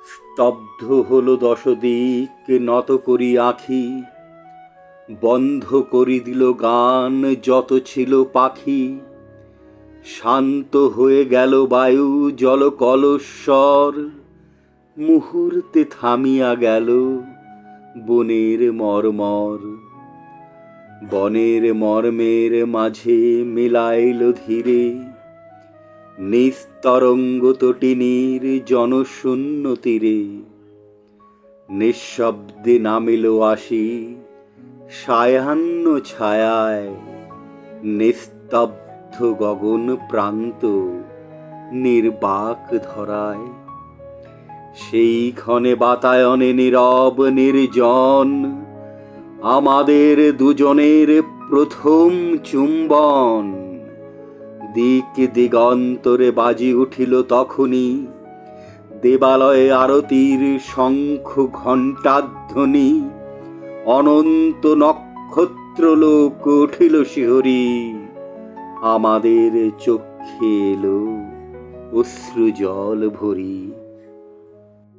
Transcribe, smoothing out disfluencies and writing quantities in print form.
স্তব্ধ হলো দশদিক, নত করি আঁখি, বন্ধ করি দিল গান যত ছিল পাখি। শান্ত হয়ে গেল বায়ু জল কলস্বর, মুহূর্তে থামিয়া গেল বনের মর্মর। বনের মর্মের মাঝে মিলাইল ধীরে নিস্তরঙ্গ তটিনীর জনশূন্য তীরে। নিঃশব্দে নামিল আসি সায়াহ্ন ছায়ায়, নিস্তব্ধ গগন প্রান্ত নির্বাক ধরায়। সেই ক্ষণে বাতায়নে নীরব নির্জন, আমাদের দুজনের প্রথম চুম্বন। দিক দিগন্তরে বাজি উঠিল তখনই দেবালয়ে আরতির শঙ্খ ঘণ্টাধ্বনি। অনন্ত নক্ষত্রলোক উঠিল শিহরি, আমাদের চক্ষে এলো অশ্রু জল ভরি।